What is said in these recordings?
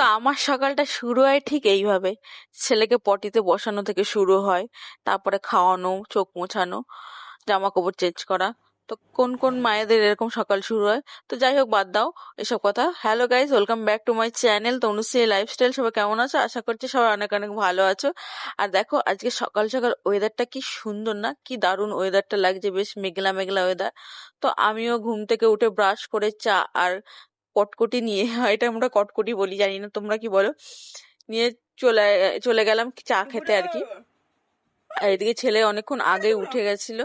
তো আমার সকালটা শুরু হয় ঠিক এইভাবে। ছেলেকে পটিতে বসানো থেকে শুরু হয়, তারপরে খাওয়ানো, চোখ মোছানো, জামা কাপড় চেঞ্জ করা। তো কোন কোন মায়েদের এরকম সকাল শুরু হয়। তো যাই হোক, বাদ দাও এসব কথা। Hello guys, welcome back to my channel Tanushree lifestyle. সবাই কেমন আছো? আশা করছি সবাই অনেক অনেক ভালো আছো। আর দেখো আজকে সকাল সকাল ওয়েদারটা কি সুন্দর না? কি দারুণ ওয়েদারটা লাগছে, বেশ মেঘলা মেঘলা ওয়েদার। তো আমিও ঘুম থেকে উঠে ব্রাশ করে চা আর কটকটি নিয়ে এটা আমরা কটকটি বলি, জানি না তোমরা কি বলো, নিয়ে চলে চলে গেলাম চা খেতে আর কি। আর এদিকে ছেলে অনেকক্ষণ আগে উঠে গেছিল,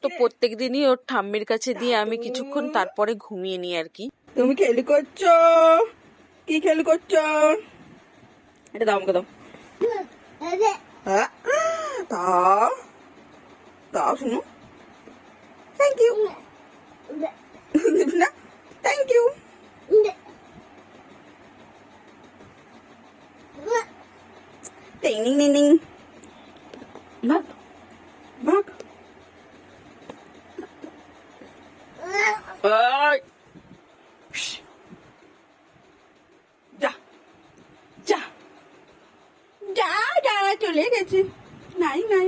তো প্রত্যেক দিনই ওর ঠাম্মির কাছে দিয়ে আমি কিছুক্ষণ তারপরে ঘুমিয়ে নিই আর কি। তুমি খেলি করছো? কি খেলি করছো? এটা দাও, আমাকে দাও। হ্যাঁ, দাও দাও, শুনো। Thank you. না, থ্যাংক ইউ। টিং টিং টিং টিং। ভাগ ভাগ। ওই, যা যা যা যা, চলে গেছে। নাই নাই।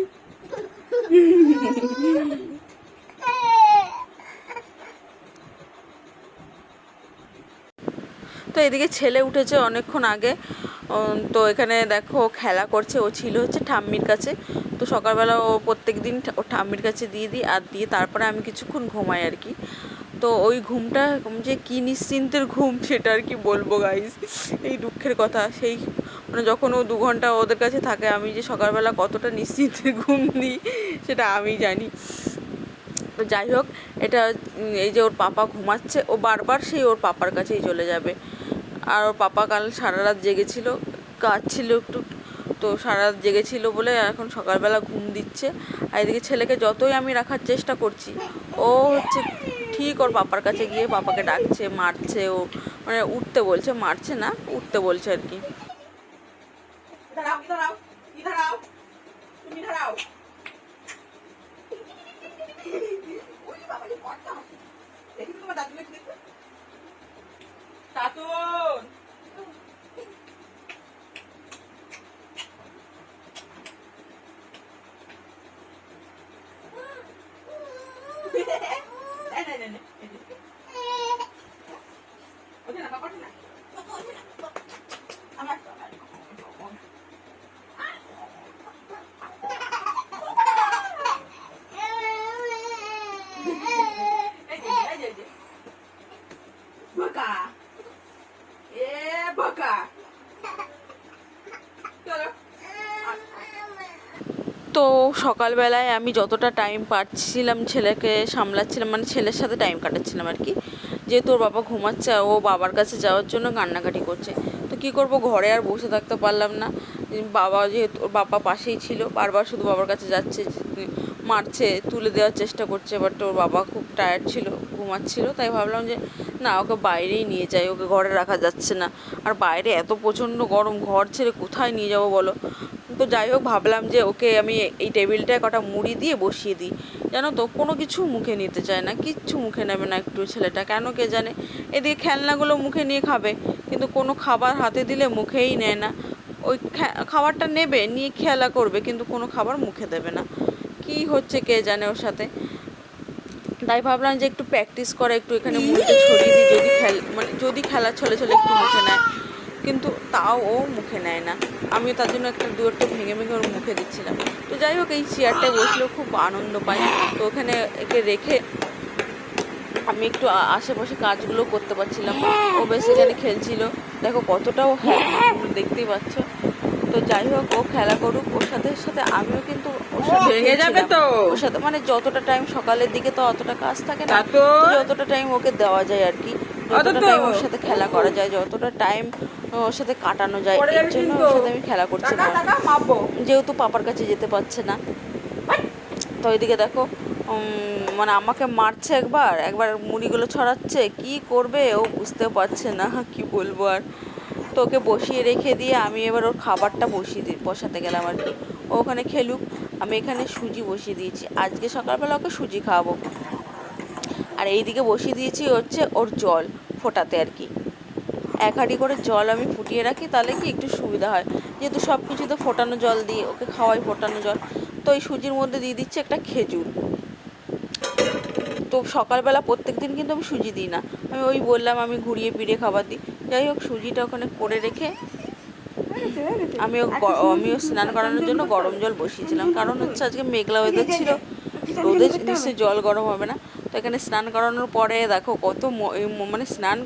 তো এদিকে ছেলে উঠেছে অনেকক্ষণ আগে। তো এখানে দেখো ও খেলা করছে। ও ছিল হচ্ছে ঠাম্মির কাছে। তো সকালবেলা ও প্রত্যেক দিন ওর ঠাম্মির কাছে দিয়ে দিই, আর দিয়ে তারপরে আমি কিছুক্ষণ ঘুমাই আর কি। তো ওই ঘুমটা যে কি নিশ্চিন্তের ঘুম সেটা আর কি বলবো গাইজ। এই দুঃখের কথা, সেই মানে যখন ও 2 ঘন্টা ওদের কাছে থাকে, আমি যে সকালবেলা কতটা নিশ্চিন্তের ঘুম দিই সেটা আমি জানি। তো যাই হোক, এটা এই যে ওর পাপা ঘুমাচ্ছে, ও বারবার সেই ওর পাপার কাছেই চলে যাবে। আর ওর পাপা কাল সারা রাত জেগেছিল, কাজ ছিল একটু, তো সারা রাত জেগেছিল বলে এখন সকালবেলা ঘুম দিচ্ছে। আর এদিকে ছেলেকে যতই আমি রাখার চেষ্টা করছি, ও হচ্ছে ঠিক ওর পাপার কাছে গিয়ে পাপাকে ডাকছে, মারছে। ও মানে উঠতে বলছে, মারছে না, উঠতে বলছে আর কি। দাঁড়াও দাঁড়াও দাঁড়াও, তুমি দাঁড়াও। ওই বাবা রে, কত হাসি। দেখি তোমার দাদু দেখি। কাতুন, তো সকালবেলায় আমি যতটা টাইম পাচ্ছিলাম ছেলেকে সামলাচ্ছিলাম, মানে ছেলের সাথে টাইম কাটাচ্ছিলাম আর কি। যেহেতু ওর বাবা ঘুমাচ্ছে, ও বাবার কাছে যাওয়ার জন্য কান্নাকাটি করছে। তো কি করব, ঘরে আর বসে থাকতে পারলাম না। বাবা যেহেতু, ওর বাবা পাশেই ছিল, বারবার শুধু বাবার কাছে যাচ্ছে, মারছে, তুলে দেওয়ার চেষ্টা করছে। বাট ওর বাবা খুব টায়ার্ড ছিল, ঘুমাচ্ছিল। তাই ভাবলাম যে না, ওকে বাইরেই নিয়ে যাই, ওকে ঘরে রাখা যাচ্ছে না। আর বাইরে এত প্রচণ্ড গরম, ঘর ছেড়ে কোথায় নিয়ে যাবো বলো। তো যাই হোক, ভাবলাম যে ওকে আমি এই টেবিলটায় কটা মুড়ি দিয়ে বসিয়ে দিই। জানো তো, কোনো কিছু মুখে নিতে চায় না, কিচ্ছু মুখে নেবে না একটু ছেলেটা, কেন কে জানে। এদিকে খেলনাগুলো মুখে নিয়ে খাবে, কিন্তু কোনো খাবার হাতে দিলে মুখেই নেয় না। ওই খাবারটা নেবে, নিয়ে খেলা করবে, কিন্তু কোনো খাবার মুখে দেবে না। কি হচ্ছে কে জানে ওর সাথে। তাই ভাবলাম যে একটু প্র্যাকটিস করে, একটু এখানে মুড়িটা ছড়িয়ে দিই, যদি খেলার ছলে ছলে একটু মুখে নেয়। কিন্তু তাও ও মুখে নেয় না। আমিও তার জন্য একটা দুটো ভেঙে ভেঙে ওর মুখে দিচ্ছিলাম। তো যাই হোক, এই চেয়ারটায় বসলেও খুব আনন্দ পাই। তো ওখানে একে রেখে আমি একটু আশেপাশে কাজগুলো করতে পারছিলাম। ও বেশ এখানে খেলছিল, দেখো কতটাও হ্যাপি, দেখতেই পাচ্ছ। তো যাই হোক, ও খেলা করুক, ওর সাথে সাথে আমিও কিন্তু ওর সাথে ভেঙে যাবে তো। ওর সাথে মানে যতটা টাইম সকালের দিকে তো অতটা কাজ থাকে না, তো যতটা টাইম ওকে দেওয়া যায় আর কি, যতটা টাইম ওর সাথে খেলা করা যায়, যতটা টাইম ওর সাথে কাটানো যায়, এর জন্য ওর সাথে আমি খেলা করছিলাম। যেহেতু পাপার কাছে যেতে পারছে না। তো ওইদিকে দেখো, মানে আমাকে মারছে, একবার একবার মুড়িগুলো ছড়াচ্ছে, কি করবে ও বুঝতেও পারছে না, কি বলবো আর। তো ওকে বসিয়ে রেখে দিয়ে আমি এবার ওর খাবারটা বসাতে গেলাম আর কি। ও ওখানে খেলুক, আমি এখানে সুজি বসিয়ে দিয়েছি, আজকে সকালবেলা ওকে সুজি খাওয়াবো। আর এইদিকে বসিয়ে দিয়েছি হচ্ছে ওর জল ফোটাতে আর কি। এক হাঁড়ি করে জল আমি ফুটিয়ে রাখি, তাহলে কি একটু সুবিধা হয়, যেহেতু সব কিছু তো ফোটানো জল দিয়ে ওকে খাওয়াই, ফোটানো জল। তো এই সুজির মধ্যে দিয়ে দিচ্ছি একটা খেজুর। তো সকালবেলা প্রত্যেক দিন কিন্তু আমি সুজি দিই না, আমি ওই বললাম আমি ঘুরিয়ে ফিরিয়ে খাবার দিই। যাই হোক, সুজিটা ওখানে করে রেখে আমিও স্নান করানোর জন্য গরম জল বসিয়েছিলাম, কারণ হচ্ছে আজকে মেঘলা ওয়েদার ছিল, রোদে নিশ্চয়ই জল গরম হবে না। তো এখানে স্নান করানোর পরে দেখো কত মানে স্নান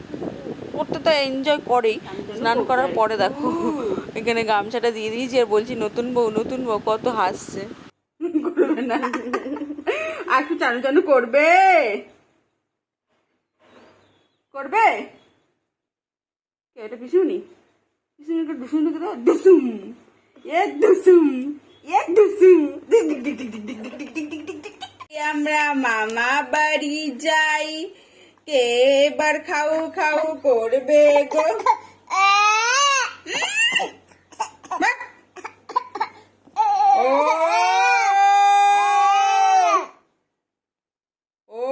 করতে তো এনজয় করেই, স্নান করার পরে দেখো এখানে গামছাটা দিয়ে দিয়েছি আর বলছি নতুন বউ কত হাসছে। করবে না, আর একটু চানু চানু করবে, করবে এটা পিছুনি, পিছুনি একটা দুসুম দিকে দাও, দুসুম এক দুসুম এক দুসুম আমরা মামা বাড়ি যাই, কে এবার খাও খাও করবে গো। ও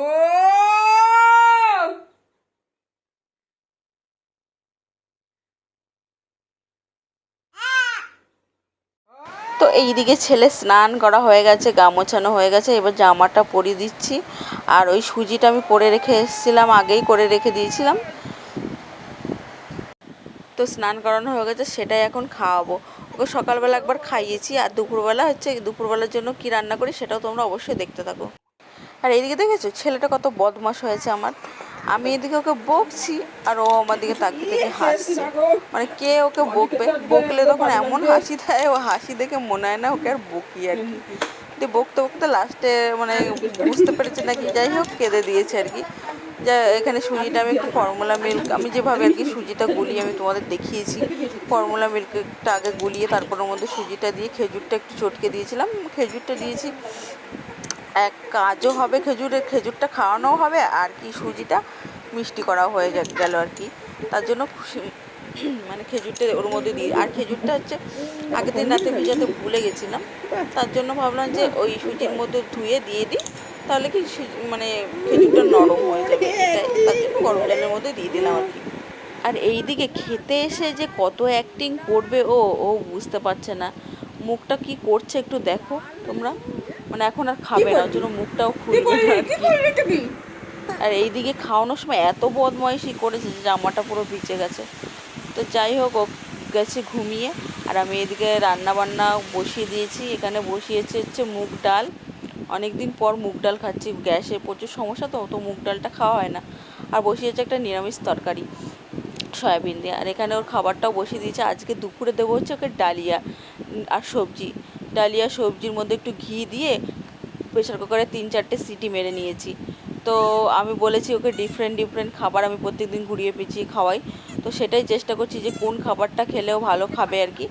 তো এইদিকে ছেলে স্নান করা হয়ে গেছে, গা মোছানো হয়ে গেছে, এবার জামাটা পরিয়ে দিচ্ছি। আর ওই সুজিটা আমি করে রেখে এসেছিলাম, আগেই করে রেখে দিয়েছিলাম। তো স্নান করানো হয়ে গেছে, সেটাই এখন খাওয়াবো। ওকে সকালবেলা একবার খাইয়েছি, আর দুপুরবেলার জন্য কি রান্না করি সেটাও তোমরা অবশ্যই দেখতে থাকো। আর এইদিকে দেখেছো ছেলেটা কত বদমাশ হয়েছে আমার, আমি এদিকে ওকে বকছি আর ও আমার দিকে তাকিয়ে থেকে হাসছে। মানে কে ওকে বকলে তখন এমন হাসি দেয়, ও হাসি দেখে মনে হয় না ওকে আর বকি আর কি। দিয়ে বকতে বকতে লাস্টে মানে বুঝতে পেরেছে নাকি, যাই হোক কেঁদে দিয়েছে আর কি। যা এখানে সুজিটা আমি একটু ফর্মুলা মিল্ক, আমি যেভাবে আর কি সুজিটা গুলিয়ে আমি তোমাদের দেখিয়েছি, ফর্মুলা মিল্কটা আগে গুলিয়ে তারপর ওর মধ্যে সুজিটা দিয়ে খেজুরটা একটু চটকে দিয়েছিলাম, খেজুরটা দিয়েছি। এক কাজও হবে, খেজুরটা খাওয়ানোও হবে, আর কি সুজিটা মিষ্টি করা হয়ে গেল আর কি। তার জন্য মানে খেজুরটা ওর মধ্যে দিই, আর খেজুরটা হচ্ছে আগের দিন রাতে ভিজাতে ভুলে গেছিলাম, তার জন্য ভাবলাম যে ওই সুজির মধ্যে ধুয়ে দিয়ে দিই, তাহলে কি মানে খেজুরটা নরম হয়ে যাবে, এটাই তার জন্য গরম জলের মধ্যে দিয়ে দিলাম আর কি। আর এই দিকে খেতে এসে যে কত অ্যাক্টিং করবে ও ও বুঝতে পারছে না, মুখটা কি করছে একটু দেখো তোমরা, মানে এখন আর খাবে না, ওর জন্য মুখটাও খুলবে না আর কি। আর এইদিকে খাওয়ানোর সময় এত বদমাইশি করেছে যে জামাটা পুরো ভিজে গেছে। তো যাই হোক, ও গেছে ঘুমিয়ে, আর আমি এদিকে রান্না বান্না বসিয়ে দিয়েছি। এখানে বসিয়েছে হচ্ছে মুগ ডাল, অনেক দিন পর মুগ ডাল খাচ্ছি, গ্যাসে প্রচুর সমস্যা, তো তো মুগ ডালটা খাওয়া হয় না। আর বসিয়েছে একটা নিরামিষ তরকারি সয়াবিন দিয়ে, আর এখানে ওর খাবারটাও বসিয়ে দিয়েছে। আজকে দুপুরে দেবো হচ্ছে ওকে ডালিয়া আর সবজি, ডালিয়া সবজির মধ্যে একটু ঘি দিয়ে প্রেশার কুকারে 3-4টে সিটি মেরে নিয়েছি। তো আমি বলেছি ওকে ডিফারেন্ট খাবার আমি প্রত্যেকদিন ঘুরিয়ে পেঁচিয়ে খাওয়াই, তো সেটাই চেষ্টা করছি যে কোন খাবারটা খেলেও ভালো খাবে আর কি।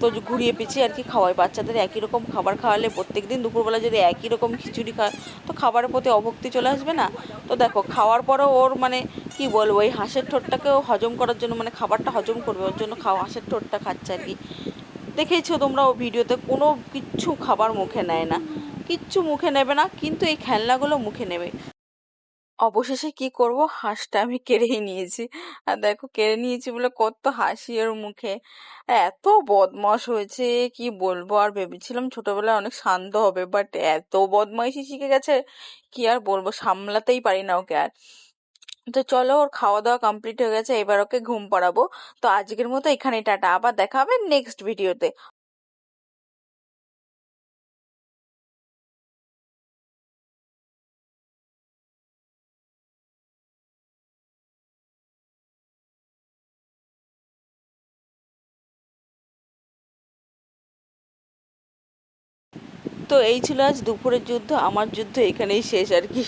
তো ঘুরিয়ে পেঁচিয়ে আর কি খাওয়াই, বাচ্চাদের একই রকম খাবার খাওয়ালে প্রত্যেকদিন দুপুরবেলা যদি একই রকম খিচুড়ি খায় তো খাবারের প্রতি অভক্তি চলে আসবে না। তো দেখো খাওয়ার পরেও ওর মানে কি বলবো, ওই হাঁসের ঠোঁটটাকেও হজম করার জন্য, মানে খাবারটা হজম করবে ওর জন্য হাঁসের ঠোঁটটা খাচ্ছে আর কি। দেখেইছো তোমরা ও ভিডিওতে কোনো কিচ্ছু খাবার মুখে নেয় না, কিচ্ছু মুখে নেবে না, কিন্তু এই খেলনাগুলো মুখে নেবে। অবশেষে কি করব, হাঁসটা আমি কেড়েই নিয়েছি। আর দেখো কেড়ে নিয়েছি বলে কত হাসি ওর মুখে, এত বদমাশ হয়েছে কি বলবো। আর ভেবেছিলাম ছোটবেলায় অনেক শান্ত হবে, বাট এত বদমাইশি শিখে গেছে কি আর বলবো, সামলাতেই পারি না ওকে আর। তো চলো, ওর খাওয়া দাওয়া কমপ্লিট হয়ে গেছে, এবার ওকে ঘুম পাড়াবো। তো আজকের মতো এখানেই টাটা, আবার দেখা হবে নেক্সট ভিডিওতে। তো এই ছিল আজ দুপুরের যুদ্ধ, আমার যুদ্ধ এখানেই শেষ আর কি।